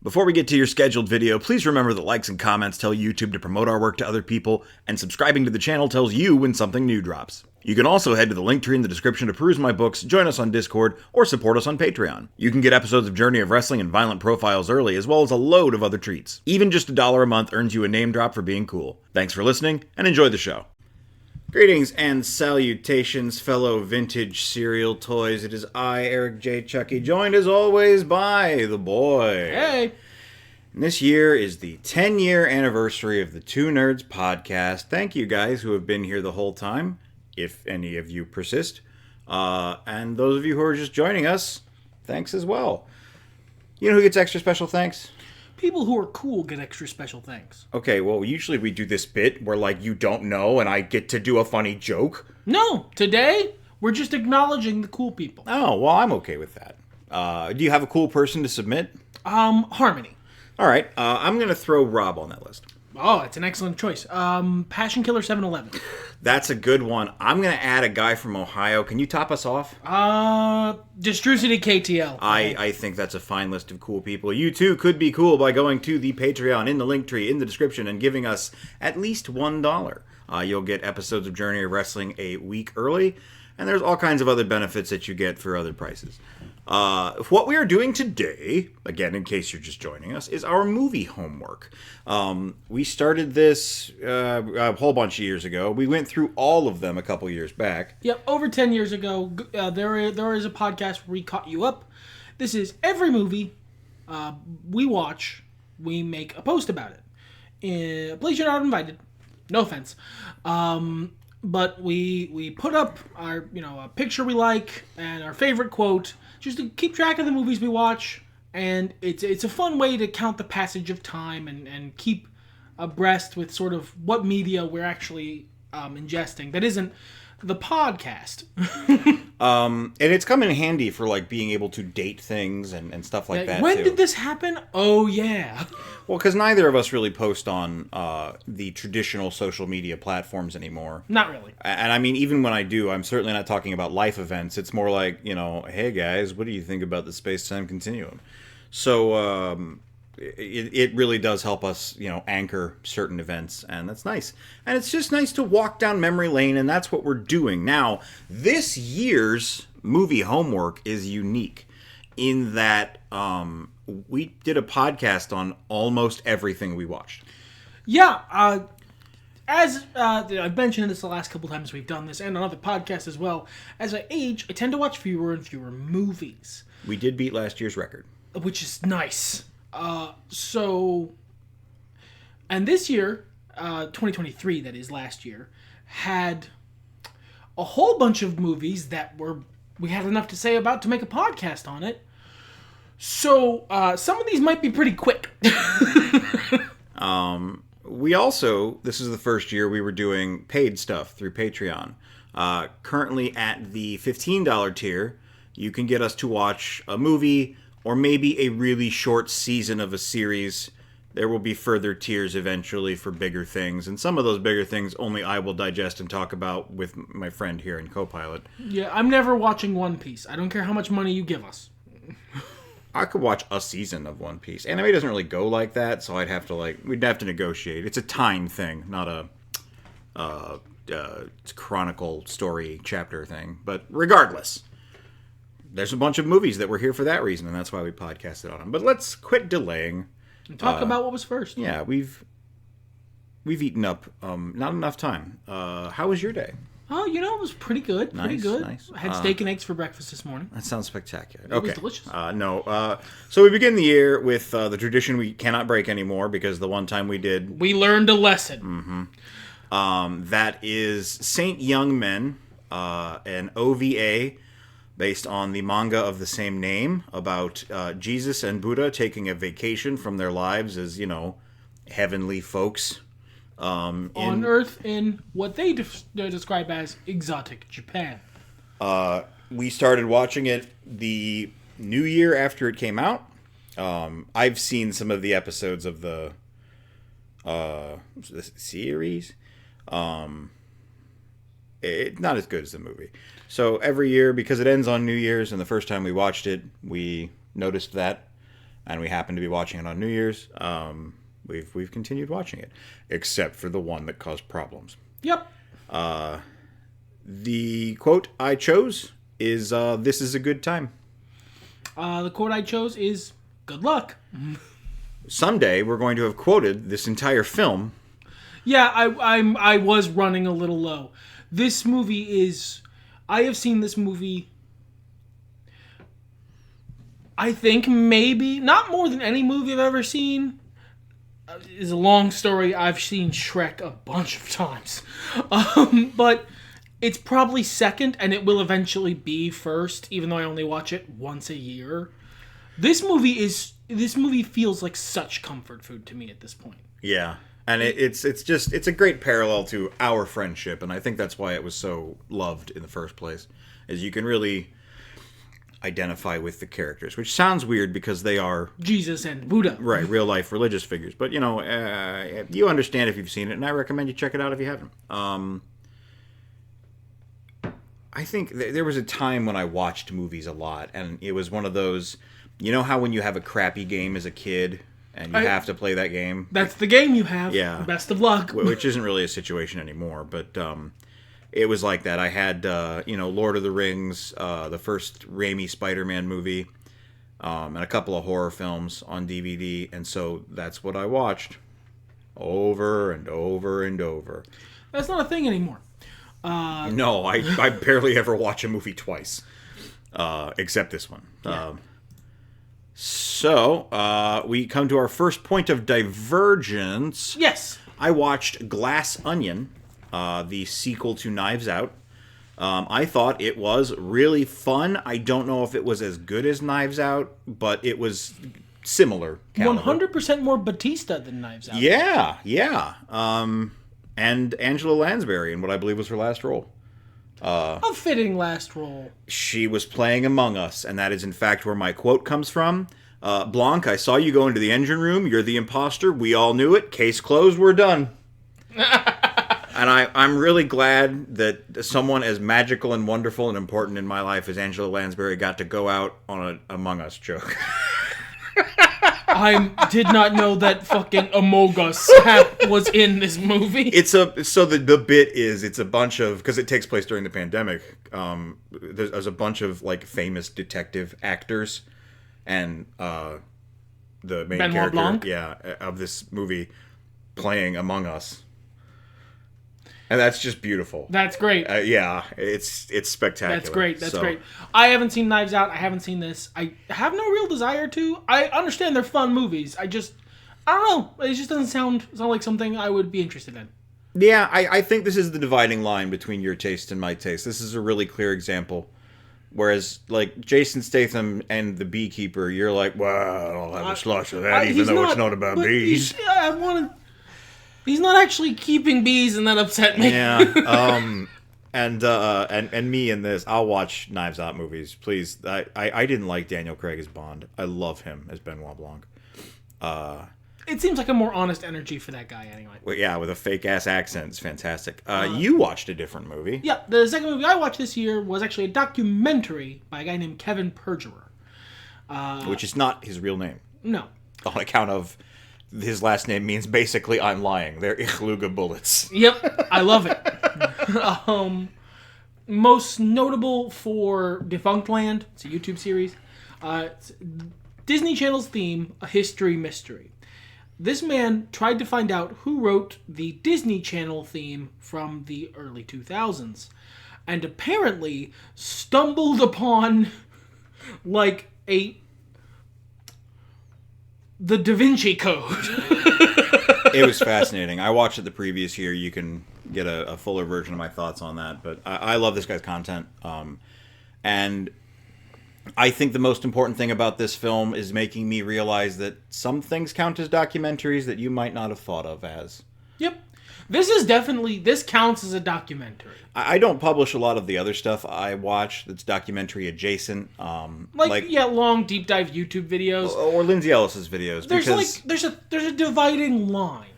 Before we get to your scheduled video, please remember that likes and comments tell YouTube to promote our work to other people, and subscribing to the channel tells you when something new drops. You can also head to the link tree in the description to peruse my books, join us on Discord, or support us on Patreon. You can get episodes of Journey of Wrestling and Violent Profiles early, as well as a load of other treats. Even just $1 a month earns you a name drop for being cool. Thanks for listening, and enjoy the show. Greetings and salutations, fellow vintage cereal toys. It is I, Eric J. Chucky, joined as always by the boy. Hey! And this year is the 10-year anniversary of the Two Nerds podcast. Thank you guys who have been here the whole time, if any of you persist. And those of you who are just joining us, thanks as well. You know who gets extra special thanks? People who are cool get extra special thanks. Okay, well, usually we do this bit where, like, you don't know and I get to do a funny joke. No, today we're just acknowledging the cool people. Oh, well, I'm okay with that. Do you have a cool person to submit? Harmony. All right, I'm going to throw Rob on that list. Oh, it's an excellent choice. Passion Killer 711. That's a good one. I'm going to add a guy from Ohio. Can you top us off? Distrucity KTL. I think that's a fine list of cool people. You too could be cool by going to the Patreon in the link tree in the description and giving us at least $1. You'll get episodes of Journey of Wrestling a week early, and there's all kinds of other benefits that you get for other prices. What we are doing today, again, in case you're just joining us, is our movie homework. We started this a whole bunch of years ago. We went through all of them a couple years back. Yep, over 10 years ago, there is a podcast where we caught you up. This is every movie we watch, we make a post about it. Please, you're not invited. No offense. But we put up our, a picture we like and our favorite quote, just to keep track of the movies we watch, and it's a fun way to count the passage of time and keep abreast with sort of what media we're actually ingesting that isn't the podcast. And it's come in handy for, like, being able to date things and stuff like that, When too. did this happen? Oh, yeah. Well, because neither of us really post on the traditional social media platforms anymore. Not really. And I mean, even when I do, I'm certainly not talking about life events. It's more like, hey guys, what do you think about the space-time continuum? So it really does help us, anchor certain events, and that's nice. And it's just nice to walk down memory lane, and that's what we're doing. Now, this year's movie homework is unique in that we did a podcast on almost everything we watched. Yeah, as I've mentioned this the last couple times we've done this, and on other podcasts as well, as I age, I tend to watch fewer and fewer movies. We did beat last year's record. Which is nice. And this year, 2023, that is last year, had a whole bunch of movies that we had enough to say about to make a podcast on it. So, some of these might be pretty quick. We also, this is the first year we were doing paid stuff through Patreon. Currently at the $15 tier, you can get us to watch a movie or maybe a really short season of a series. There will be further tiers eventually for bigger things, and some of those bigger things only I will digest and talk about with my friend here in Copilot. Yeah, I'm never watching One Piece. I don't care how much money you give us. I could watch a season of One Piece. Anime doesn't really go like that, so we'd have to negotiate. It's a time thing, not a chronicle story chapter thing. But regardless, there's a bunch of movies that we're here for that reason, and that's why we podcasted on them. But let's quit delaying. And talk about what was first. Yeah, we've eaten up not enough time. How was your day? Oh, it was pretty good. Pretty good. Nice. I had steak and eggs for breakfast this morning. That sounds spectacular. It was delicious. So we begin the year with the tradition we cannot break anymore because the one time we did... We learned a lesson. Mm-hmm. That is Saint Young Men, an OVA based on the manga of the same name about Jesus and Buddha taking a vacation from their lives as, heavenly folks. On Earth in what they describe as exotic Japan. We started watching it the new year after it came out. I've seen some of the episodes of the series. It's not as good as the movie. So every year, because it ends on New Year's, and the first time we watched it, we noticed that. and we happened to be watching it on New Year's, we've continued watching it, except for the one that caused problems. Yep. The quote I chose is, "This is a good time." The quote I chose is, "Good luck." Someday we're going to have quoted this entire film. Yeah, I was running a little low. This movie is... I have seen this movie... I think maybe... Not more than any movie I've ever seen. It's a long story. I've seen Shrek a bunch of times. But it's probably second, and it will eventually be first, even though I only watch it once a year. This movie feels like such comfort food to me at this point. Yeah. And it's a great parallel to our friendship, and I think that's why it was so loved in the first place, is you can really identify with the characters, which sounds weird because they are... Jesus and Buddha. Right, real-life religious figures. But, you understand if you've seen it, and I recommend you check it out if you haven't. I think there was a time when I watched movies a lot, and it was one of those... You know how when you have a crappy game as a kid... And you have to play that game. That's the game you have. Yeah. Best of luck. Which isn't really a situation anymore, but it was like that. I had, Lord of the Rings, the first Raimi Spider-Man movie, and a couple of horror films on DVD, and so that's what I watched over and over and over. That's not a thing anymore. No, I barely ever watch a movie twice, except this one. Yeah. So, we come to our first point of divergence. Yes. I watched Glass Onion, the sequel to Knives Out. I thought it was really fun. I don't know if it was as good as Knives Out, but it was similar caliber. 100% more Batista than Knives Out. Yeah. And Angela Lansbury in what I believe was her last role. A fitting last role. She was playing Among Us, and that is in fact where my quote comes from. Blanc, I saw you go into the engine room. You're the imposter. We all knew it. Case closed. We're done. And I'm really glad that someone as magical and wonderful and important in my life as Angela Lansbury got to go out on an Among Us joke. I did not know that fucking Among Us was in this movie. The bit is it's a bunch of, because it takes place during the pandemic. There's a bunch of like famous detective actors, and the main Benoit character, Blanc? of this movie, playing Among Us, and that's just beautiful. That's great. It's spectacular. That's great. That's great. I haven't seen Knives Out. I haven't seen this. I have no real desire to. I understand they're fun movies. I don't know. It just doesn't sound like something I would be interested in. Yeah, I think this is the dividing line between your taste and my taste. This is a really clear example. Whereas, like, Jason Statham and The Beekeeper, you're like, well, I'll have a slice of that, even though it's not about bees. He's not actually keeping bees, and that upset me. Yeah. And me in this, I'll watch Knives Out movies, please. I didn't like Daniel Craig as Bond. I love him as Benoit Blanc. It seems like a more honest energy for that guy, anyway. Well, yeah, with a fake-ass accent. It's fantastic. You watched a different movie. Yeah, the second movie I watched this year was actually a documentary by a guy named Kevin Perjurer. Which is not his real name. No. On account of his last name means basically I'm lying. They're Ichluga bullets. Yep, I love it. Most notable for Defunctland, it's a YouTube series. It's Disney Channel's theme, A History Mystery. This man tried to find out who wrote the Disney Channel theme from the early 2000s. And apparently stumbled upon, like, the Da Vinci Code. It was fascinating. I watched it the previous year. You can get a fuller version of my thoughts on that. But I love this guy's content. And I think the most important thing about this film is making me realize that some things count as documentaries that you might not have thought of as. Yep. This counts as a documentary. I don't publish a lot of the other stuff I watch that's documentary adjacent. Long deep dive YouTube videos. Or Lindsay Ellis's videos. There's a dividing line.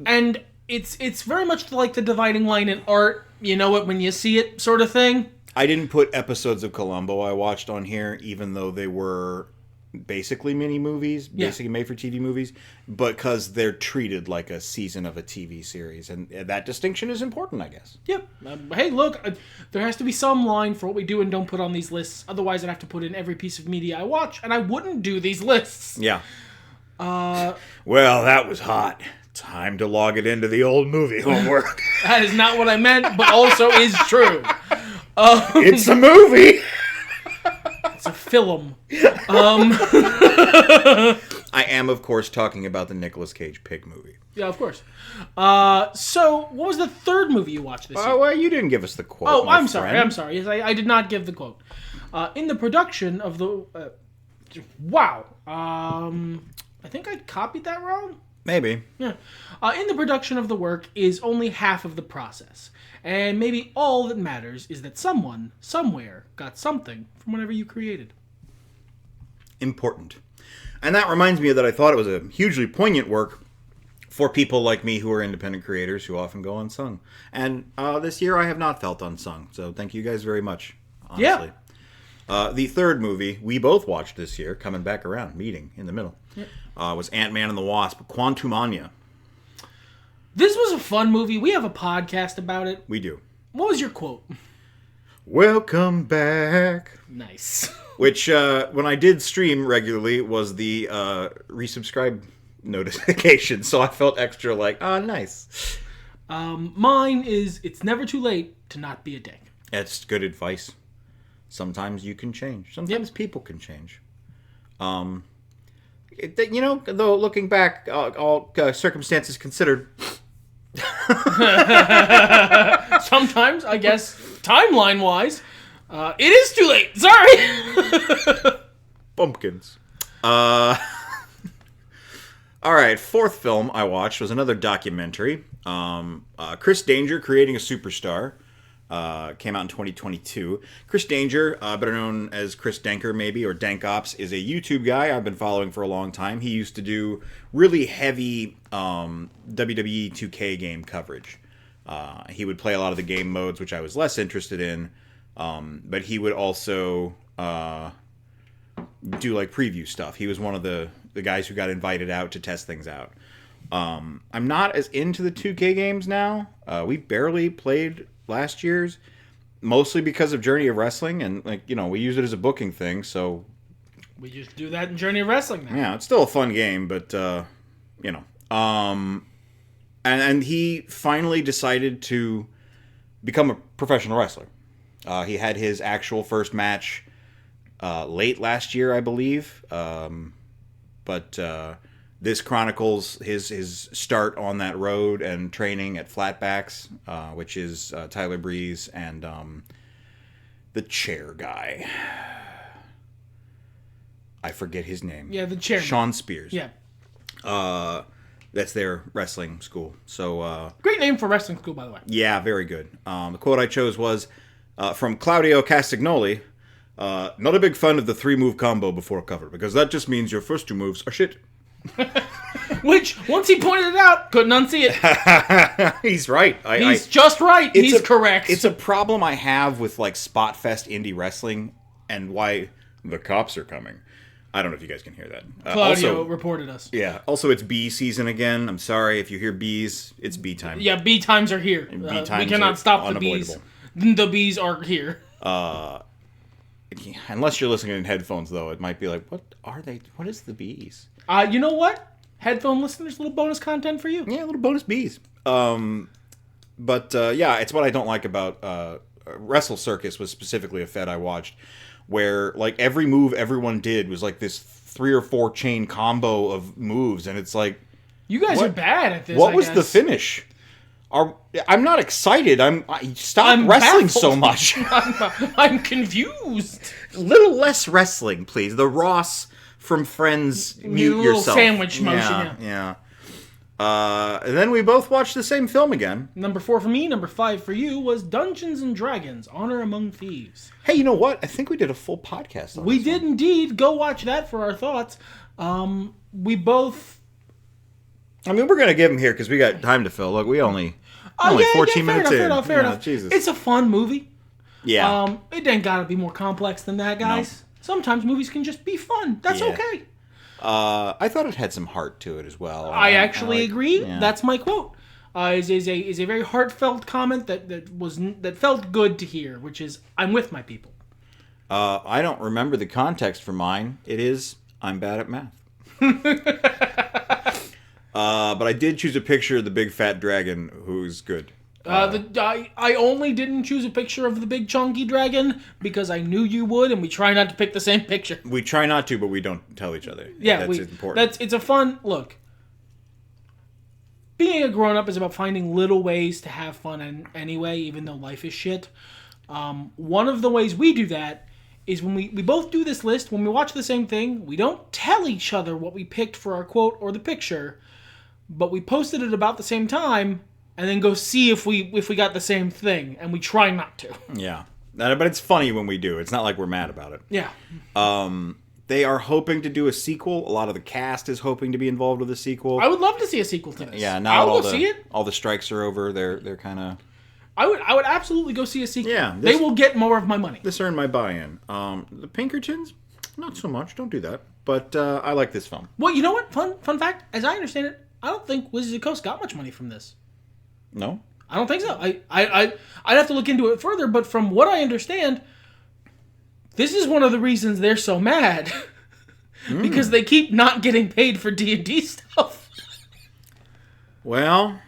And it's very much like the dividing line in art. You know it when you see it sort of thing. I didn't put episodes of Columbo I watched on here, even though they were basically mini movies, Yeah. basically made-for-TV movies, because they're treated like a season of a TV series, and that distinction is important, I guess. Yep. Hey, look, there has to be some line for what we do and don't put on these lists. Otherwise, I'd have to put in every piece of media I watch, and I wouldn't do these lists. Yeah. Well, that was hot. Time to log it into the old movie homework. That is not what I meant, but also is true. It's a movie! It's a film. I am, of course, talking about the Nicolas Cage Pig movie. Yeah, of course. So, what was the third movie you watched this year? Oh, well, you didn't give us the quote. Oh, my I'm sorry. friend. I'm sorry. Yes, I did not give the quote. In the production of the... wow. I think I copied that wrong. Maybe. Yeah. In the production of the work is only half of the process. And maybe all that matters is that someone, somewhere, got something from whatever you created. Important. And that reminds me that I thought it was a hugely poignant work for people like me who are independent creators who often go unsung. And this year I have not felt unsung, so thank you guys very much, honestly. Yeah. The third movie we both watched this year, coming back around, meeting in the middle, was Ant-Man and the Wasp, Quantumania. This was a fun movie. We have a podcast about it. We do. What was your quote? Welcome back. Nice. Which, when I did stream regularly, was the resubscribe notification. So I felt extra like, nice. Mine is, it's never too late to not be a dick. That's good advice. Sometimes you can change. Sometimes people can change. Though looking back, all circumstances considered... Sometimes, I guess, timeline-wise, it is too late. Sorry. Bumpkins. All right, fourth film I watched was another documentary. Chris Danger, Creating a Superstar. Came out in 2022. Chris Danger, better known as Chris Denker maybe, or Dankops, is a YouTube guy I've been following for a long time. He used to do really heavy WWE 2K game coverage. He would play a lot of the game modes, which I was less interested in, but he would also do like preview stuff. He was one of the guys who got invited out to test things out. I'm not as into the 2K games now. We barely played last year's, mostly because of Journey of Wrestling, and we use it as a booking thing, so we just do that in Journey of Wrestling now. Yeah, it's still a fun game, but and he finally decided to become a professional wrestler. He had his actual first match late last year, I believe, but this chronicles his start on that road and training at Flatbacks, which is Tyler Breeze and the chair guy. I forget his name. Yeah, the chairman. Sean Spears. Yeah. That's their wrestling school. So great name for wrestling school, by the way. Yeah, very good. The quote I chose was from Claudio Castagnoli. Not a big fan of the 3-move combo before cover, because that just means your first 2 moves are shit. Which, once he pointed it out, couldn't unsee it. He's right. He's just right. He's correct. It's a problem I have with Spot Fest indie wrestling and why the cops are coming. I don't know if you guys can hear that. Claudio reported us. Yeah. Also, it's bee season again. I'm sorry if you hear bees. It's bee time. Yeah, bee times are here. Bee times we cannot stop the unavoidable. bees. The bees are here. Unless you're listening in headphones, though, it might be like, what are they? What is the bees? You know what? Headphone listeners, little bonus content for you. Yeah, little bonus bees. But it's what I don't like about Wrestle Circus was specifically a fed I watched, where every move everyone did was this 3 or 4 chain combo of moves, and it's like, you guys are bad at this. What was the finish? I'm not excited. Stop I'm wrestling baffled. so much. I'm confused. A little less wrestling, please. The Ross from Friends mute little yourself. Sandwich motion. Yeah. And then we both watched the same film again. Number 4 for me, number 5 for you was Dungeons and Dragons: Honor Among Thieves. Hey, you know what? I think we did a full podcast on We this did one. indeed. Go watch that for our thoughts. We both... I mean, we're going to give them here because we got time to fill. Look, we only 14 minutes in. Fair enough. Jesus. It's a fun movie. Yeah. It ain't got to be more complex than that, guys. Sometimes movies can just be fun. That's Yeah. okay. I thought it had some heart to it as well. I actually agree. Yeah. That's my quote. Is a very heartfelt comment that felt good to hear, which is I'm with my people. I don't remember the context for mine. It is I'm bad at math. But I did choose a picture of the big fat dragon who's good. I only didn't choose a picture of the big chunky dragon because I knew you would, and we try not to pick the same picture. We try not to, but we don't tell each other. Yeah, That's important. It's a fun look. Being a grown-up is about finding little ways to have fun anyway, even though life is shit. One of the ways we do that is when we both do this list, when we watch the same thing, we don't tell each other what we picked for our quote or the picture, but we posted it about the same time, and then go see if we got the same thing, and we try not to. Yeah. But it's funny when we do. It's not like we're mad about it. Yeah. They are hoping to do a sequel. A lot of the cast is hoping to be involved with a sequel. I would love to see a sequel to this. Yeah, now I'll go see it. all the strikes are over. They're kind of... I would absolutely go see a sequel. Yeah, they will get more of my money. This earned my buy-in. The Pinkertons, not so much. Don't do that. But I like this film. Well, you know what? Fun fact. As I understand it, I don't think Wizards of the Coast got much money from this. No? I don't think so. I'd have to look into it further, but from what I understand, this is one of the reasons they're so mad. Because they keep not getting paid for D&D stuff. Well...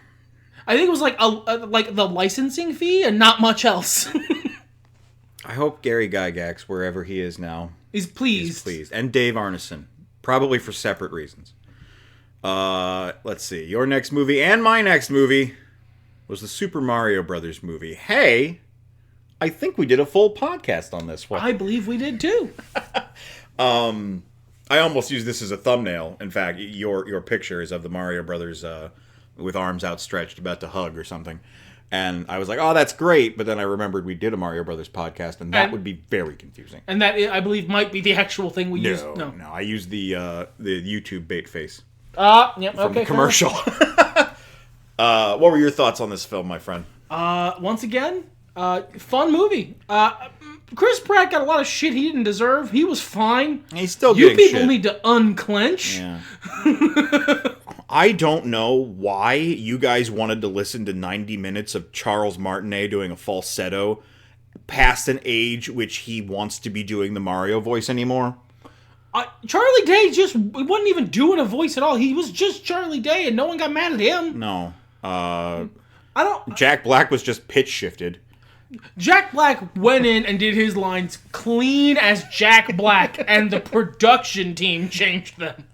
I think it was like the licensing fee and not much else. I hope Gary Gygax, wherever he is now... is pleased. And Dave Arneson. Probably for separate reasons. Let's see. Your next movie and my next movie was the Super Mario Brothers movie. Hey, I think we did a full podcast on this one. I believe we did too. I almost used this as a thumbnail. In fact, your picture is of the Mario Brothers with arms outstretched, about to hug or something. And I was like, oh, that's great. But then I remembered we did a Mario Brothers podcast, and that would be very confusing. And that, I believe, might be the actual thing we used. No, I used the YouTube bait face. Yep, from the commercial. What were your thoughts on this film, my friend? Once again, fun movie. Chris Pratt got a lot of shit he didn't deserve. He was fine. He's still you getting people shit. need to unclench. Yeah. I don't know why you guys wanted to listen to 90 minutes of Charles Martinet doing a falsetto past an age which he wants to be doing the Mario voice anymore. Charlie Day wasn't even doing a voice at all. He was just Charlie Day, and no one got mad at him. No. Jack Black was just pitch shifted. Jack Black went in and did his lines clean as Jack Black, and the production team changed them.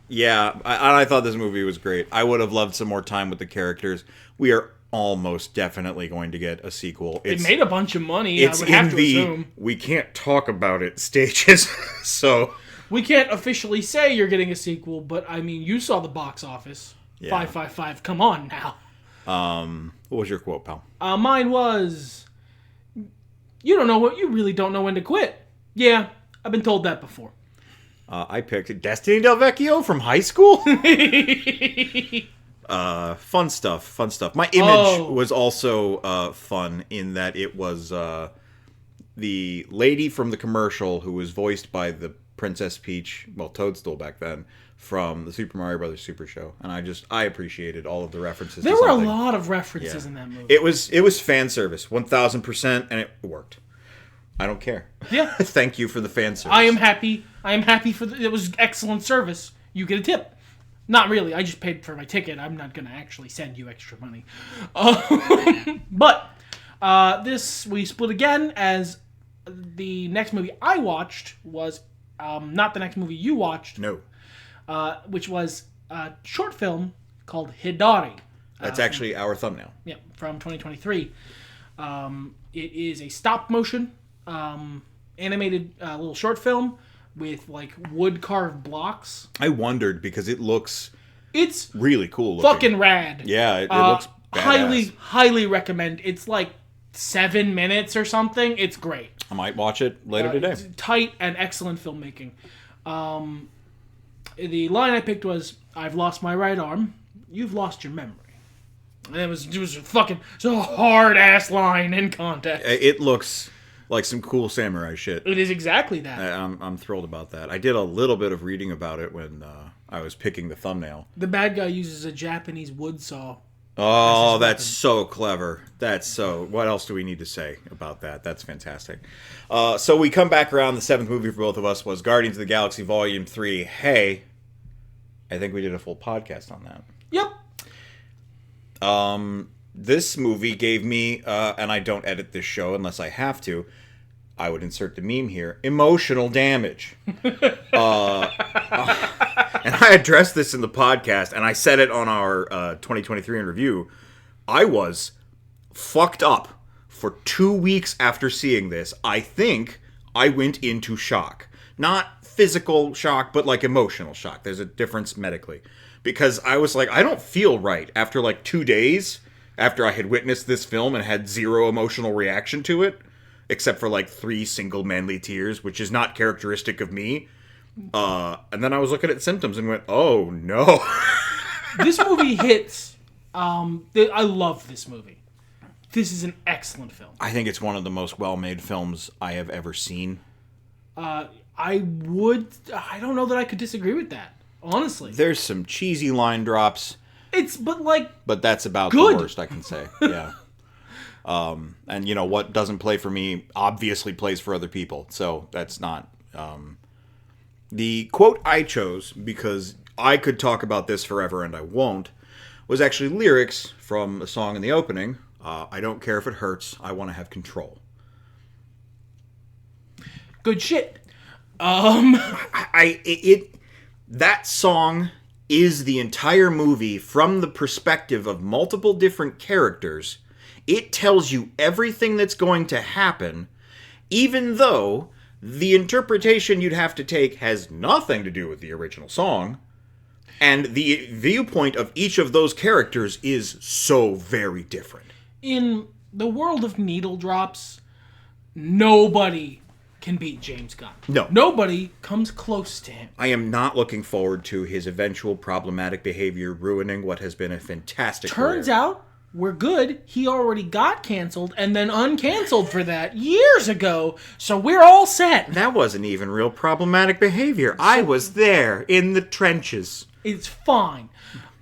Yeah, I thought this movie was great. I would have loved some more time with the characters. We are almost definitely going to get a sequel. It made a bunch of money, It's I would have in to the assume. we can't talk about it stages, so... We can't officially say you're getting a sequel, but, I mean, you saw the box office. Yeah. 555, come on now. What was your quote, pal? Mine was, you really don't know when to quit. Yeah, I've been told that before. I picked Destiny Del Vecchio from high school. Fun stuff. My image was also fun in that it was the lady from the commercial who was voiced by the Princess Peach, well, Toadstool back then, from the Super Mario Brothers Super Show, and I appreciated all of the references. There were a lot of references in that movie. It was fan service, 1000%, and it worked. I don't care. Yeah. Thank you for the fan service. I am happy it was excellent service. You get a tip. Not really. I just paid for my ticket. I'm not going to actually send you extra money. But this we split again, as the next movie I watched was not the next movie you watched. No. Which was a short film called Hidari. That's actually our thumbnail. Yeah, from 2023. It is a stop motion animated little short film with like wood carved blocks. I wondered because it's It's really cool looking. fucking rad. Yeah, it looks badass. Highly recommend. It's like 7 minutes or something. It's great. I might watch it later today. It's tight and excellent filmmaking. The line I picked was, "I've lost my right arm. You've lost your memory." And it was a hard ass line in context. It looks Like some cool samurai shit. It is exactly that. I'm thrilled about that. I did a little bit of reading about it when I was picking the thumbnail. The bad guy uses a Japanese wood saw. Oh, that's so clever. What else do we need to say about that? That's fantastic. So we come back around. The seventh movie for both of us was Guardians of the Galaxy Volume 3. Hey, I think we did a full podcast on that. Yep. This movie gave me, and I don't edit this show unless I have to, I would insert the meme here, emotional damage. And I addressed this in the podcast, and I said it on our 2023 in review. I was fucked up for 2 weeks after seeing this. I think I went into shock. Not physical shock, but like emotional shock. There's a difference medically. Because I was like, I don't feel right after like 2 days after I had witnessed this film and had zero emotional reaction to it, except for like 3 single manly tears, which is not characteristic of me. And then I was looking at symptoms and went, oh no. This movie hits. I love this movie. This is an excellent film. I think it's one of the most well-made films I have ever seen. I don't know that I could disagree with that, honestly. There's some cheesy line drops. But that's about good. The worst I can say. Yeah. And you know what doesn't play for me obviously plays for other people. So that's not the quote I chose, because I could talk about this forever and I won't, was actually lyrics from a song in the opening. I don't care if it hurts. I want to have control. Good shit. That song is the entire movie from the perspective of multiple different characters. It tells you everything that's going to happen, even though the interpretation you'd have to take has nothing to do with the original song. And the viewpoint of each of those characters is so very different. In the world of needle drops, nobody can beat James Gunn. No. Nobody comes close to him. I am not looking forward to his eventual problematic behavior ruining what has been a fantastic Turns career. out, we're good. He already got canceled and then uncanceled for that years ago, so we're all set. That wasn't even real problematic behavior. I was there in the trenches. It's fine.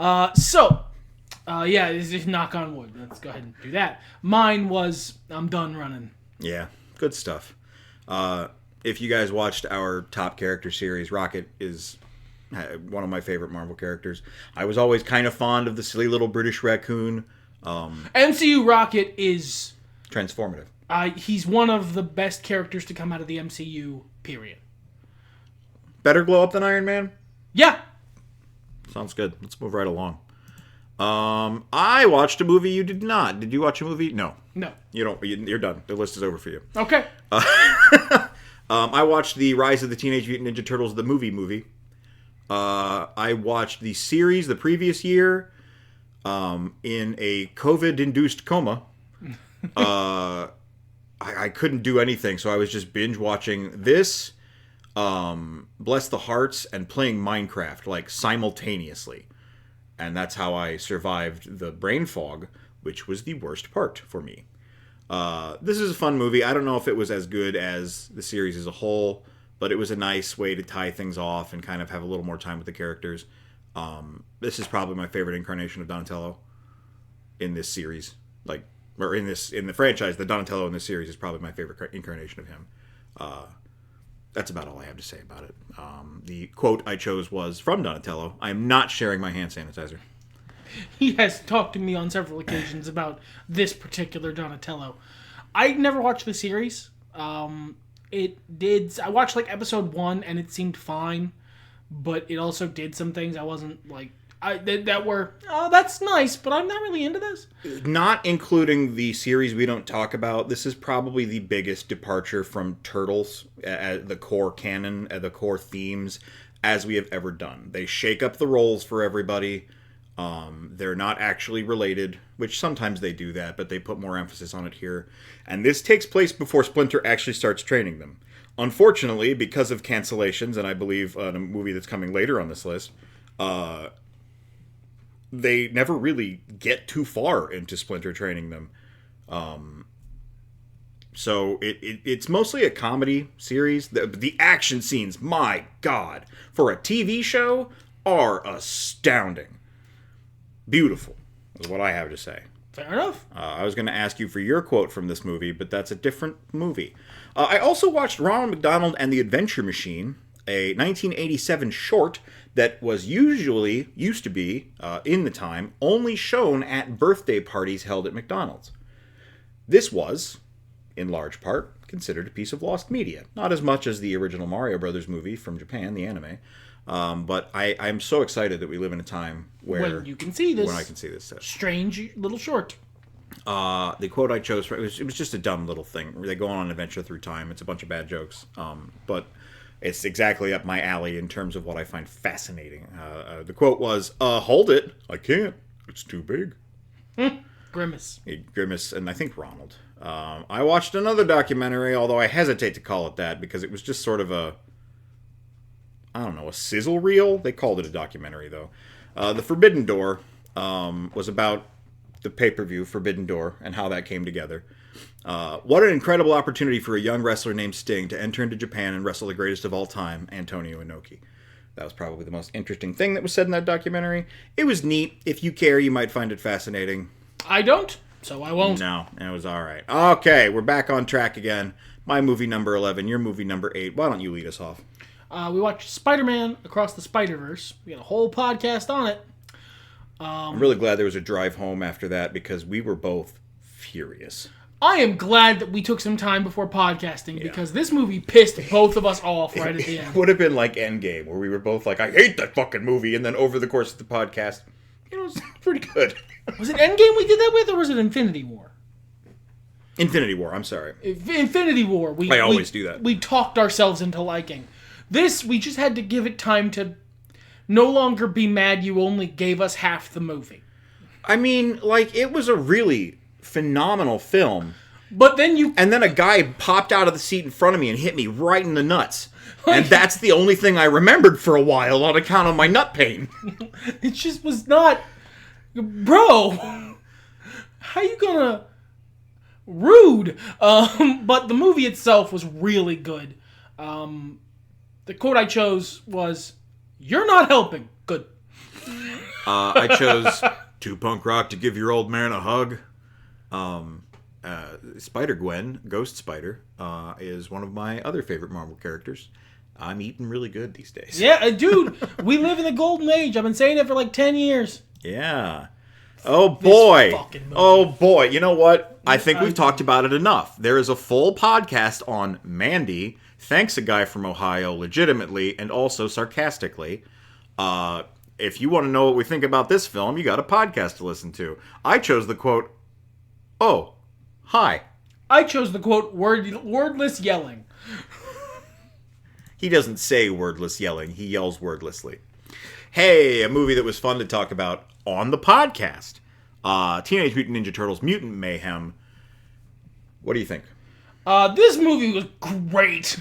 Yeah, just knock on wood. Let's go ahead and do that. Mine was, I'm done running. Yeah, good stuff. If you guys watched our top character series, Rocket is one of my favorite Marvel characters. I was always kind of fond of the silly little British raccoon. MCU Rocket is transformative. He's one of the best characters to come out of the MCU, period. Better glow up than Iron Man? Yeah. Sounds good. Let's move right along. I watched a movie you did not. Did you watch a movie? No. No. You don't. You're done. The list is over for you. Okay. I watched the Rise of the Teenage Mutant Ninja Turtles, the movie. I watched the series the previous year in a COVID-induced coma. I couldn't do anything, so I was just binge watching this, Bless the Hearts, and playing Minecraft, like, simultaneously. And that's how I survived the brain fog, which was the worst part for me. This is a fun movie. I don't know if it was as good as the series as a whole, but it was a nice way to tie things off and kind of have a little more time with the characters. This is probably my favorite incarnation of Donatello in this series. In the franchise, the Donatello in this series is probably my favorite incarnation of him. That's about all I have to say about it. The quote I chose was from Donatello. I am not sharing my hand sanitizer. He has talked to me on several occasions about this particular Donatello. I never watched the series. I watched like episode 1 and it seemed fine, but it also did some things I wasn't like that were, oh, that's nice, but I'm not really into this. Not including the series we don't talk about, this is probably the biggest departure from Turtles, the core canon, the core themes, as we have ever done. They shake up the roles for everybody. They're not actually related, which sometimes they do that, but they put more emphasis on it here. And this takes place before Splinter actually starts training them. Unfortunately, because of cancellations, and I believe a movie that's coming later on this list, they never really get too far into Splinter training them. So it's mostly a comedy series. The action scenes, my God, for a TV show, are astounding. Beautiful, is what I have to say. Fair enough. I was going to ask you for your quote from this movie, but that's a different movie. I also watched Ronald McDonald and the Adventure Machine, a 1987 short that used to be, in the time, only shown at birthday parties held at McDonald's. This was, in large part, considered a piece of lost media. Not as much as the original Mario Brothers movie from Japan, the anime. But I'm so excited that we live in a time where when you can see this, when I can see this strange little short. The quote I chose it was just a dumb little thing. They go on an adventure through time. It's a bunch of bad jokes, but it's exactly up my alley in terms of what I find fascinating. The quote was, "Hold it! I can't. It's too big." Grimace. Grimace, and I think Ronald. I watched another documentary, although I hesitate to call it that because it was just sort of a sizzle reel. They called it a documentary, though. The Forbidden Door was about the pay-per-view Forbidden Door and how that came together. What an incredible opportunity for a young wrestler named Sting to enter into Japan and wrestle the greatest of all time, Antonio Inoki. That was probably the most interesting thing that was said in that documentary. It was neat. If you care, you might find it fascinating. I don't, so I won't. No, it was all right. Okay, we're back on track again. My movie number 11, your movie number 8. Why don't you lead us off? We watched Spider-Man Across the Spider-Verse. We had a whole podcast on it. I'm really glad there was a drive home after that because we were both furious. I am glad that we took some time before podcasting because this movie pissed both of us off right at the end. It would have been like Endgame, where we were both like, I hate that fucking movie, and then over the course of the podcast, it was pretty good. Was it Endgame we did that with, or was it Infinity War? Infinity War, I'm sorry. Infinity War. I always do that. We talked ourselves into liking. This, we just had to give it time to no longer be mad you only gave us half the movie. I mean, like, it was a really phenomenal film. But then And then a guy popped out of the seat in front of me and hit me right in the nuts. And that's the only thing I remembered for a while on account of my nut pain. It just was not... Bro! How you gonna... Rude! But the movie itself was really good. The quote I chose was, "You're not helping." Good. I chose "To Punk Rock to Give Your Old Man a Hug." Spider-Gwen, Ghost Spider, is one of my other favorite Marvel characters. I'm eating really good these days. Yeah, dude, we live in the golden age. I've been saying it for like 10 years. Yeah. Oh, boy. Oh, boy. You know what? I think we've talked about it enough. There is a full podcast on Mandy. Thanks, a guy from Ohio, legitimately and also sarcastically. If you want to know what we think about this film, you got a podcast to listen to. I chose the quote, "Oh, hi." I chose the quote, wordless yelling. He doesn't say wordless yelling. He yells wordlessly. Hey, a movie that was fun to talk about on the podcast. Teenage Mutant Ninja Turtles Mutant Mayhem. What do you think? This movie was great.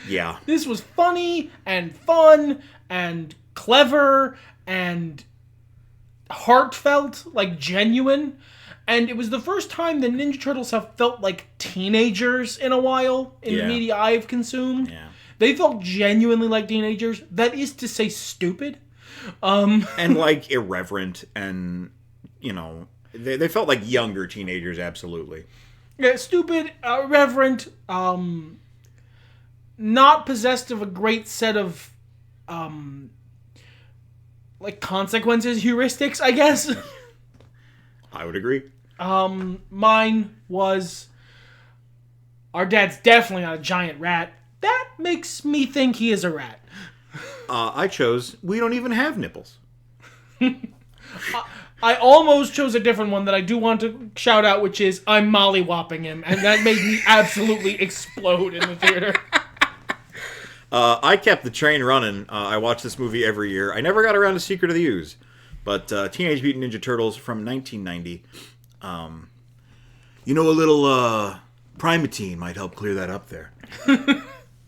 Yeah. This was funny and fun and clever and heartfelt, like genuine. And it was the first time the Ninja Turtles have felt like teenagers in a while in the media I've consumed. Yeah. They felt genuinely like teenagers. That is to say stupid. And like irreverent and, you know, they felt like younger teenagers, absolutely. Yeah, stupid, irreverent, not possessed of a great set of, like, consequences, heuristics, I guess. I would agree. Mine was, our dad's definitely not a giant rat. That makes me think he is a rat. I chose, we don't even have nipples. I almost chose a different one that I do want to shout out, which is, I'm molly-whopping him, and that made me absolutely explode in the theater. I kept the train running. I watch this movie every year. I never got around to Secret of the Ooze, but Teenage Mutant Ninja Turtles from 1990. You know, a little Primatine might help clear that up there.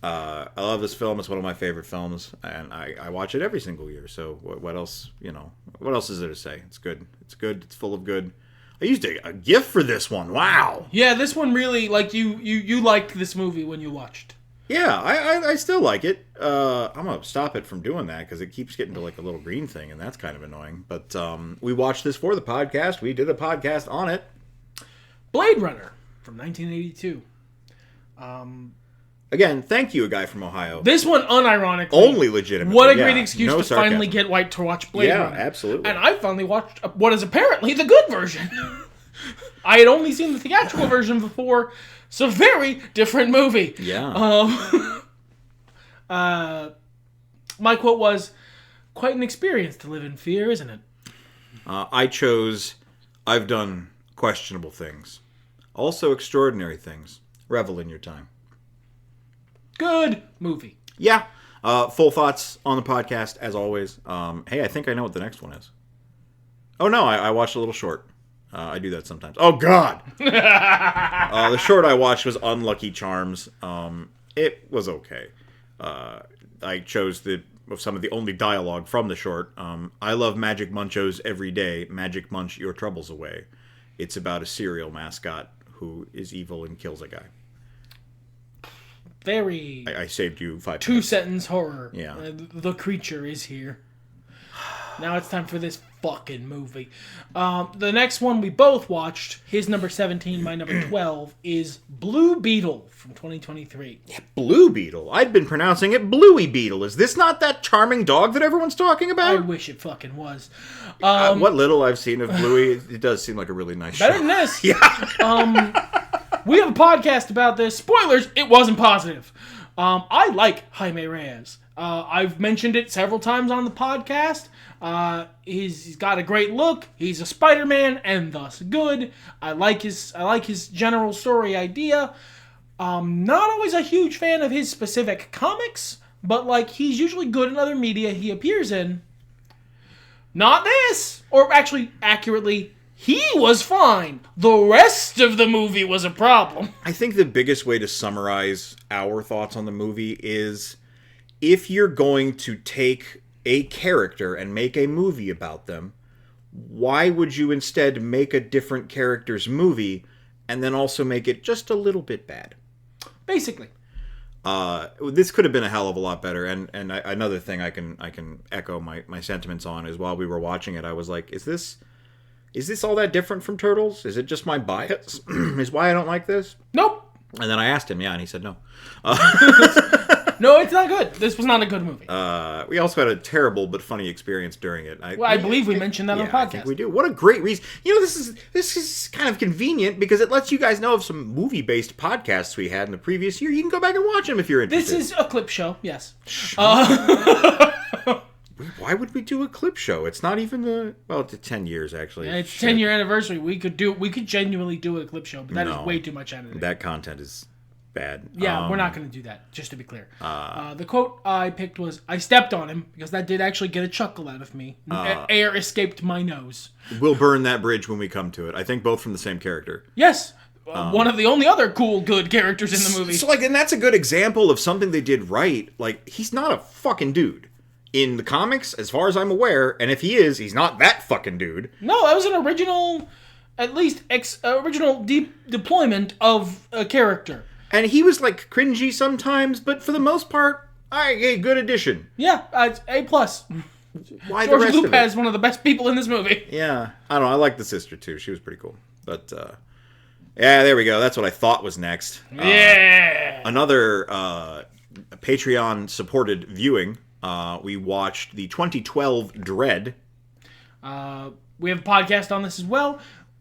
I love this film. It's one of my favorite films, and I watch it every single year. So what else, you know, what else is there to say? It's good. It's good. It's full of good. I used a GIF for this one. Wow. Yeah, this one really, like, you liked this movie when you watched. Yeah, I still like it. I'm going to stop it from doing that because it keeps getting to like a little green thing, and that's kind of annoying. But we watched this for the podcast. We did a podcast on it. Blade Runner from 1982. Again, thank you, a guy from Ohio. This one, unironically. Only legitimately. What a great excuse no to sarcasm. finally get White to watch Blade Runner. Yeah, absolutely. And I finally watched what is apparently the good version. I had only seen the theatrical version before. It's a very different movie. Yeah. My quote was, "Quite an experience to live in fear, isn't it?" I chose, I've done questionable things. Also extraordinary things. Revel in your time. Good movie. Yeah. Full thoughts on the podcast, as always. Hey, I think I know what the next one is. Oh, no, I watched a little short. I do that sometimes. Oh, God! The short I watched was Unlucky Charms. It was okay. I chose some of the only dialogue from the short. I love Magic Munchos every day. Magic Munch your troubles away. It's about a cereal mascot who is evil and kills a guy. Very... I saved you 5 minutes. Two-sentence horror. Yeah. The creature is here. Now it's time for this fucking movie. The next one we both watched, his number 17, my number 12, is Blue Beetle from 2023. Yeah, Blue Beetle. I'd been pronouncing it Bluey Beetle. Is this not that charming dog that everyone's talking I about? wish it fucking was. What little I've seen of Bluey, it does seem like a really nice Better show. than this. Yeah. We have a podcast about this. Spoilers, it wasn't positive. I like Jaime Reyes. I've mentioned it several times on the podcast. He's got a great look. He's a Spider-Man, and thus good. I like his general story idea. Not always a huge fan of his specific comics, but like he's usually good in other media he appears in. Not this, or actually, accurately, he was fine. The rest of the movie was a problem. I think the biggest way to summarize our thoughts on the movie is if you're going to take a character and make a movie about them, why would you instead make a different character's movie and then also make it just a little bit bad? Basically. This could have been a hell of a lot better. And another thing I can echo my sentiments on is while we were watching it, I was like, is this all that different from Turtles? Is it just my bias? Is why I don't like this? Nope. And then I asked him, and he said no. No, it's not good. This was not a good movie. We also had a terrible but funny experience during it. I believe we mentioned that on the podcast. I think we do. What a great reason. You know, this is kind of convenient because it lets you guys know of some movie-based podcasts we had in the previous year. You can go back and watch them if you're interested. This is a clip show, yes. Why would we do a clip show? It's not even it's 10 years, actually. Yeah, it's 10-year anniversary. We could genuinely do a clip show, but that is way too much editing. That content is bad. Yeah, we're not going to do that, just to be clear. The quote I picked was, "I stepped on him," because that did actually get a chuckle out of me. Air escaped my nose. We'll burn that bridge when we come to it. I think both from the same character. Yes. One of the only other cool, good characters in the movie. So, and that's a good example of something they did right. Like, he's not a fucking dude. In the comics, as far as I'm aware, and if he is, he's not that fucking dude. No, that was an original, at least original deep deployment of a character. And he was like cringy sometimes, but for the most part, a good addition. Yeah, A+. Why George the rest Lopez, of it? one of the best people in this movie. Yeah, I don't know. I like the sister too. She was pretty cool. But yeah, there we go. That's what I thought was next. Yeah. Another Patreon supported viewing. We watched the 2012 Dread. We have a podcast on this as well.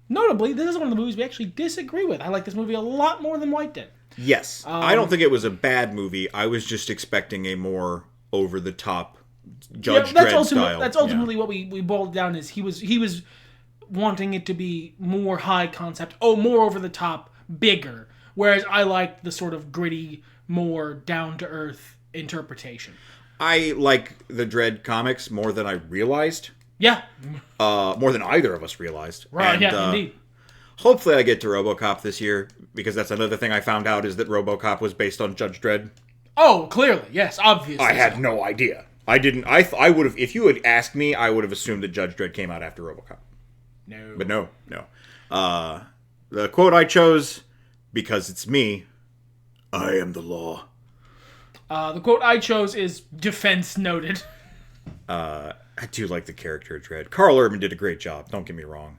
Notably, this is one of the movies we actually disagree with. I like this movie a lot more than White did. Yes. I don't think it was a bad movie. I was just expecting a more over-the-top Judge Dredd style. That's ultimately what we boiled down is he was wanting it to be more high concept, more over-the-top, bigger. Whereas I liked the sort of gritty, more down-to-earth interpretation. I like the Dredd comics more than I realized. Yeah. More than either of us realized. Right, and, yeah, indeed. Hopefully I get to RoboCop this year, because that's another thing I found out is that RoboCop was based on Judge Dredd. Oh, clearly. Yes, obviously. I had no idea. I didn't. I would have, if you had asked me, I would have assumed that Judge Dredd came out after RoboCop. No. But no. The quote I chose, because it's me, I am the law. The quote I chose is defense noted. I do like the character of Dredd. Carl Urban did a great job, don't get me wrong.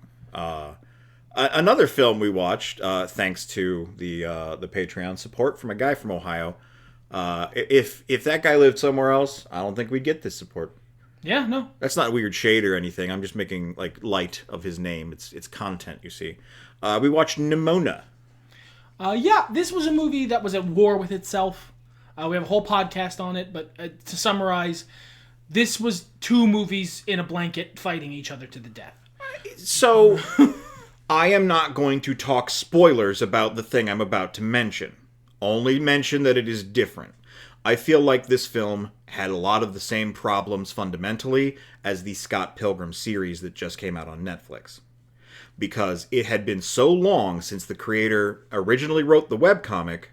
Another film we watched, thanks to the Patreon support from a guy from Ohio. If that guy lived somewhere else, I don't think we'd get this support. Yeah, no. That's not weird shade or anything. I'm just making light of his name. It's content, you see. We watched Nimona. Yeah, this was a movie that was at war with itself. We have a whole podcast on it, but to summarize, this was two movies in a blanket fighting each other to the death. So, I am not going to talk spoilers about the thing I'm about to mention. Only mention that it is different. I feel like this film had a lot of the same problems fundamentally as the Scott Pilgrim series that just came out on Netflix. Because it had been so long since the creator originally wrote the webcomic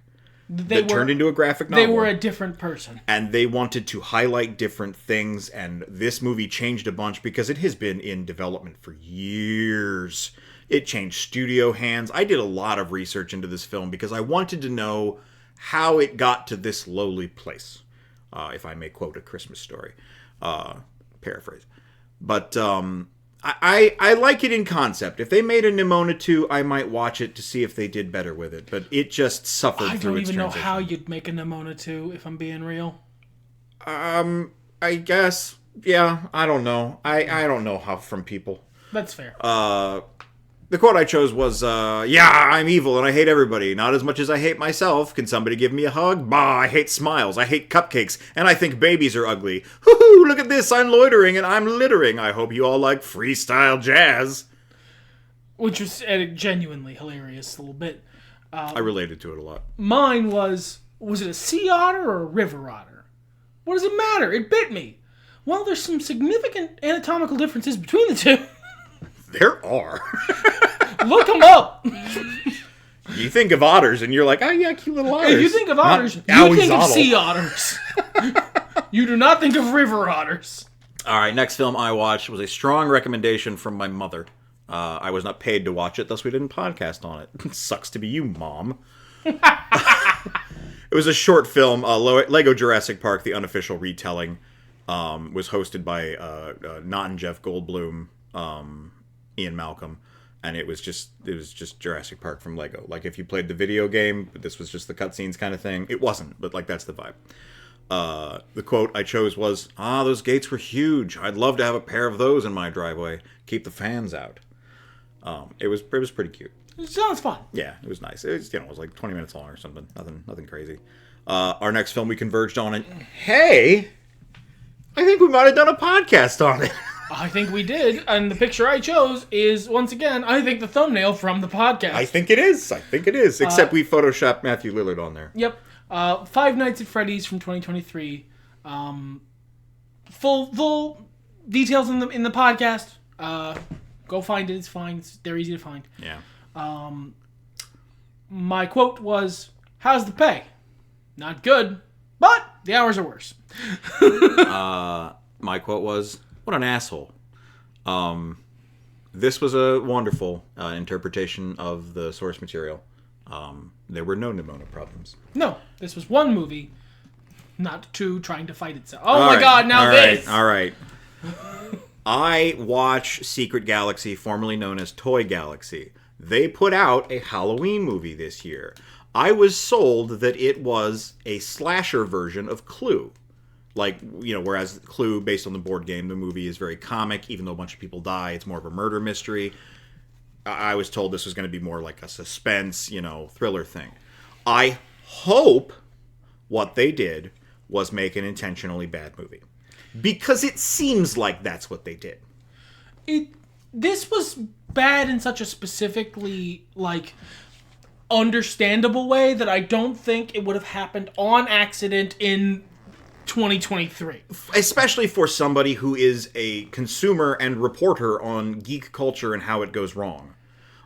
that turned into a graphic novel. They were a different person. And they wanted to highlight different things, and this movie changed a bunch because it has been in development for years. It changed studio hands. I did a lot of research into this film because I wanted to know how it got to this lowly place. If I may quote A Christmas Story. Paraphrase. But I like it in concept. If they made a Nimona 2, I might watch it to see if they did better with it. But it just suffered through its transition. I don't even know how you'd make a Nimona 2, if I'm being real. I guess. Yeah, I don't know. I don't know how from people. That's fair. The quote I chose was, yeah, I'm evil and I hate everybody. Not as much as I hate myself. Can somebody give me a hug? Bah, I hate smiles. I hate cupcakes. And I think babies are ugly. Hoo-hoo, look at this. I'm loitering and I'm littering. I hope you all like freestyle jazz. Which was a genuinely hilarious little bit. I related to it a lot. Mine was it a sea otter or a river otter? What does it matter? It bit me. Well, there's some significant anatomical differences between the two. There are. Look them up. You think of otters and you're like, oh yeah, cute little otters. If you think of otters, you think of sea otters. You do not think of river otters. All right, next film I watched was a strong recommendation from my mother. I was not paid to watch it, thus we didn't podcast on it. Sucks to be you, Mom. It was a short film, Lego Jurassic Park, the unofficial retelling. Was hosted by not Jeff Goldblum, Ian Malcolm, and it was just Jurassic Park from Lego. Like if you played the video game, but this was just the cutscenes kind of thing. It wasn't, but like that's the vibe. The quote I chose was, those gates were huge. I'd love to have a pair of those in my driveway. Keep the fans out. It was pretty cute. It sounds fun. Yeah, it was nice. It was, it was like 20 minutes long or something. Nothing crazy. Our next film we converged on, and hey, I think we might have done a podcast on it. I think we did, and the picture I chose is, once again, I think the thumbnail from the podcast. I think it is. Except we photoshopped Matthew Lillard on there. Yep. Five Nights at Freddy's from 2023. Full details in the podcast. Go find it. It's fine. They're easy to find. Yeah. My quote was, "How's the pay? Not good, but the hours are worse." My quote was, "What an asshole." This was a wonderful interpretation of the source material. There were no Nimona problems. No, this was one movie, not two trying to fight itself. Oh my God! Now this. All right. I watch Secret Galaxy, formerly known as Toy Galaxy. They put out a Halloween movie this year. I was sold that it was a slasher version of Clue. Like, whereas Clue, based on the board game, the movie is very comic. Even though a bunch of people die, it's more of a murder mystery. I was told this was going to be more like a suspense, thriller thing. I hope what they did was make an intentionally bad movie. Because it seems like that's what they did. This was bad in such a specifically, understandable way that I don't think it would have happened on accident in 2023. Especially for somebody who is a consumer and reporter on geek culture and how it goes wrong.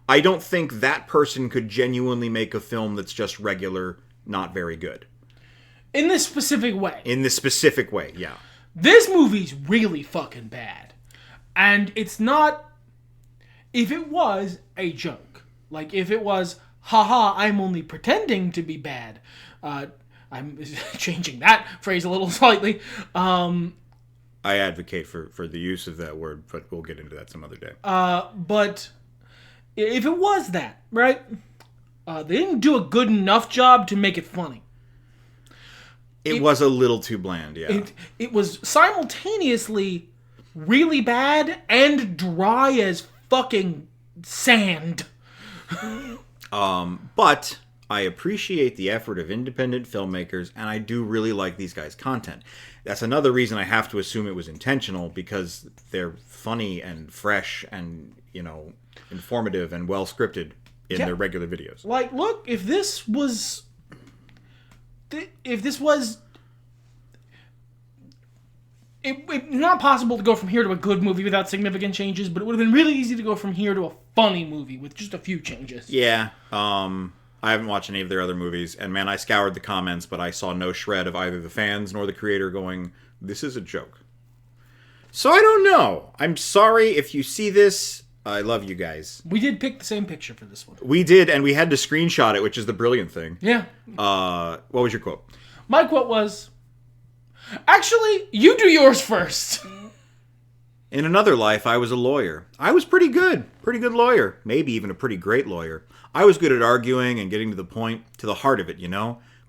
I don't think that person could genuinely make a film that's just regular, not very good. In this specific way. Yeah. This movie's really fucking bad. And it's not if it was a joke, like if it was, haha, I'm only pretending to be bad. I'm changing that phrase a little slightly. I advocate for the use of that word, but we'll get into that some other day. But if it was that, right? They didn't do a good enough job to make it funny. It was a little too bland, yeah. It was simultaneously really bad and dry as fucking sand. But I appreciate the effort of independent filmmakers, and I do really like these guys' content. That's another reason I have to assume it was intentional, because they're funny and fresh and, informative and well scripted in their regular videos. Like, look, if this was it's not possible to go from here to a good movie without significant changes, but it would have been really easy to go from here to a funny movie with just a few changes. Yeah. I haven't watched any of their other movies, and man, I scoured the comments, but I saw no shred of either the fans nor the creator going, this is a joke. So I don't know. I'm sorry if you see this. I love you guys. We did pick the same picture for this one. We did, and we had to screenshot it, which is the brilliant thing. Yeah. What was your quote? My quote was, actually, you do yours first. In another life, I was a lawyer. I was pretty good lawyer. Maybe even a pretty great lawyer. I was good at arguing and getting to the point, to the heart of it,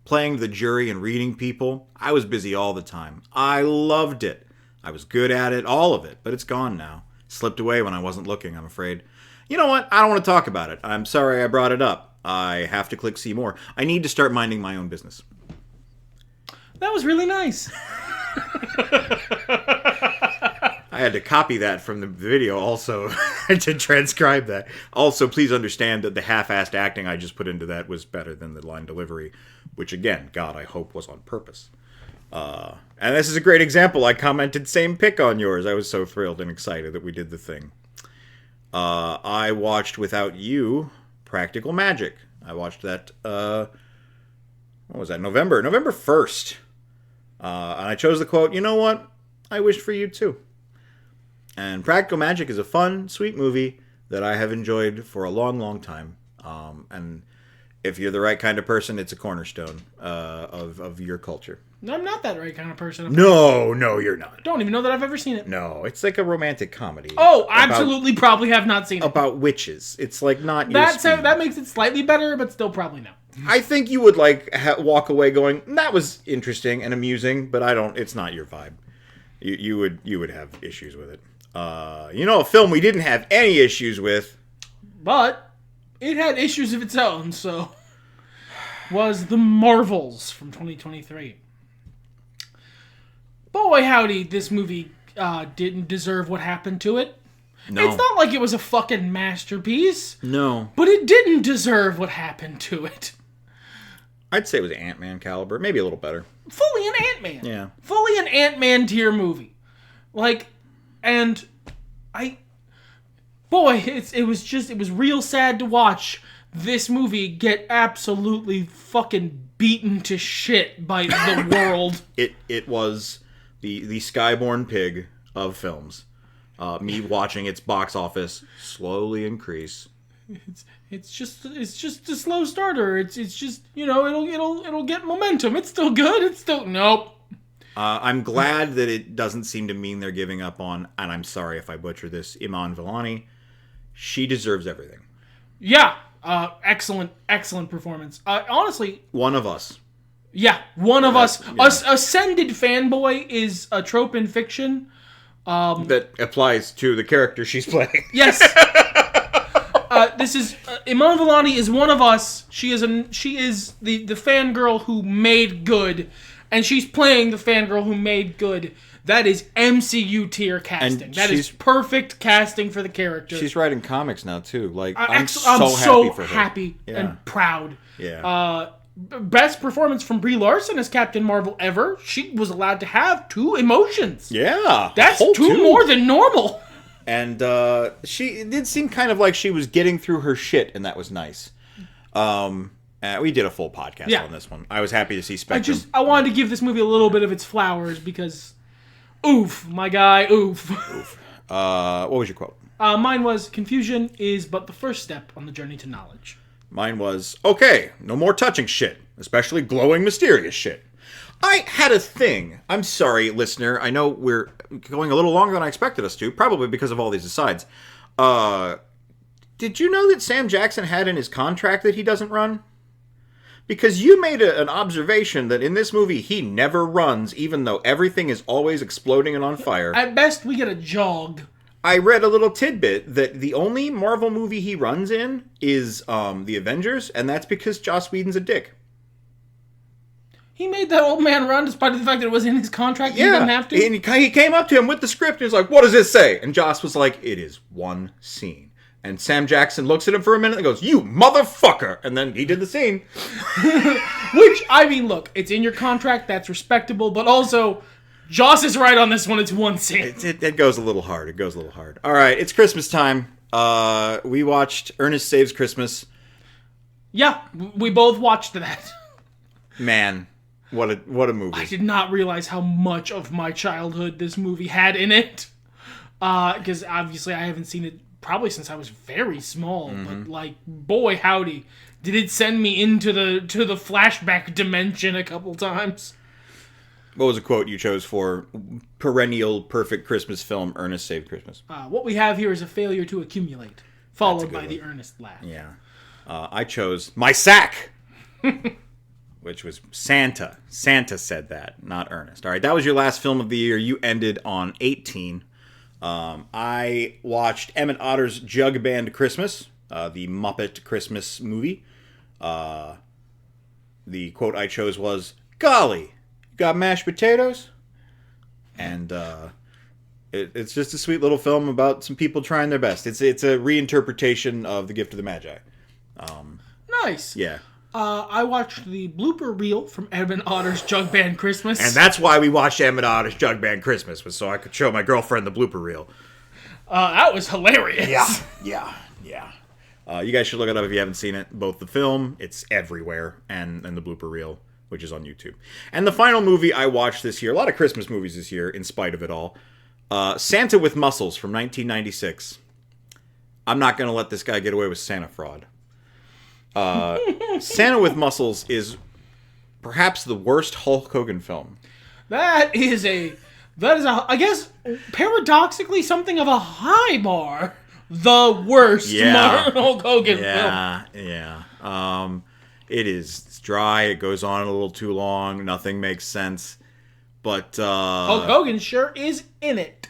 Playing the jury and reading people. I was busy all the time. I loved it. I was good at it, all of it, but it's gone now. Slipped away when I wasn't looking, I'm afraid. You know what? I don't want to talk about it. I'm sorry I brought it up. I have to click see more. I need to start minding my own business. That was really nice. I had to copy that from the video also to transcribe that. Also, please understand that the half-assed acting I just put into that was better than the line delivery, which again, God, I hope was on purpose. And this is a great example. I commented same pick on yours. I was so thrilled and excited that we did the thing. I watched without you Practical Magic. I watched that, what was that, November 1st. And I chose the quote, you know what? I wished for you too. And Practical Magic is a fun, sweet movie that I have enjoyed for a long, long time. And if you're the right kind of person, it's a cornerstone of your culture. I'm not that right kind of person. No, you're not. Don't even know that I've ever seen it. No, it's like a romantic comedy. Oh, absolutely, probably have not seen it. About witches. It's like not your speed. That makes it slightly better, but still probably no. I think you would walk away going, that was interesting and amusing, but it's not your vibe. You would have issues with it. A film we didn't have any issues with, but it had issues of its own, so was The Marvels from 2023. Boy, howdy, this movie didn't deserve what happened to it. No. It's not like it was a fucking masterpiece. No. But it didn't deserve what happened to it. I'd say it was Ant-Man caliber, maybe a little better. Fully an Ant-Man. Yeah. Fully an Ant-Man tier movie. It was real sad to watch this movie get absolutely fucking beaten to shit by the world. It was the Skyborn pig of films. Me watching its box office slowly increase. It's just a slow starter. It's just, it'll get momentum. It's still good. It's still nope. I'm glad that it doesn't seem to mean they're giving up on, and I'm sorry if I butcher this, Iman Vellani. She deserves everything. Yeah. Excellent performance. Honestly. One of us. Yeah, one of us. Yeah. Ascended fanboy is a trope in fiction. That applies to the character she's playing. Yes. This is Iman Vellani is one of us. She is the fangirl who made good, and she's playing the fangirl who made good. That is MCU tier casting. And that is perfect casting for the character. She's writing comics now too. I'm so happy for her. Happy and proud. Yeah. Best performance from Brie Larson as Captain Marvel ever. She was allowed to have 2 emotions. Yeah. That's 2 more than normal. And it did seem kind of like she was getting through her shit, and that was nice. We did a full podcast on this one. I was happy to see Spectrum. I wanted to give this movie a little bit of its flowers because, oof, my guy, oof. What was your quote? Mine was, confusion is but the first step on the journey to knowledge. Mine was, okay, no more touching shit, especially glowing, mysterious shit. I had a thing. I'm sorry, listener. I know we're going a little longer than I expected us to, probably because of all these asides. Did you know that Sam Jackson had in his contract that he doesn't run? Because you made an observation that in this movie he never runs, even though everything is always exploding and on fire. At best, we get a jog. I read a little tidbit that the only Marvel movie he runs in is The Avengers, and that's because Joss Whedon's a dick. He made that old man run despite the fact that it was in his contract. He didn't have to. And he came up to him with the script and he was like, what does this say? And Joss was like, it is one scene. And Sam Jackson looks at him for a minute and goes, you motherfucker! And then he did the scene. Which, I mean, look, it's in your contract, that's respectable, but also, Joss is right on this one, it's one scene. It goes a little hard. It goes a little hard. All right, it's Christmas time. We watched Ernest Saves Christmas. Yeah, we both watched that. Man, what a movie. I did not realize how much of my childhood this movie had in it. Because obviously I haven't seen it probably since I was very small. But like, boy howdy, did it send me into the flashback dimension a couple times. What was a quote you chose for perennial perfect Christmas film, Ernest Saved Christmas? What we have here is a failure to accumulate, followed by the earnest laugh. Yeah. I chose my sack, which was Santa. Santa said that, not Ernest. All right, that was your last film of the year. You ended on 18. I watched Emmett Otter's Jug Band Christmas, the Muppet Christmas movie. The quote I chose was, golly, got mashed potatoes? And it's just a sweet little film about some people trying their best. It's a reinterpretation of The Gift of the Magi. Nice. Yeah. I watched the blooper reel from Emmett Otter's Jug Band Christmas. And that's why we watched Emmett Otter's Jug Band Christmas, was so I could show my girlfriend the blooper reel. That was hilarious. Yeah. You guys should look it up if you haven't seen it. Both the film, it's everywhere, and the blooper reel, which is on YouTube. And the final movie I watched this year, a lot of Christmas movies this year, in spite of it all, Santa with Muscles from 1996. I'm not going to let this guy get away with Santa fraud. Santa with Muscles is perhaps the worst Hulk Hogan film. That is I guess, paradoxically, something of a high bar. The worst Hulk Hogan film. Yeah. It's dry. It goes on a little too long. Nothing makes sense. But Hulk Hogan sure is in it.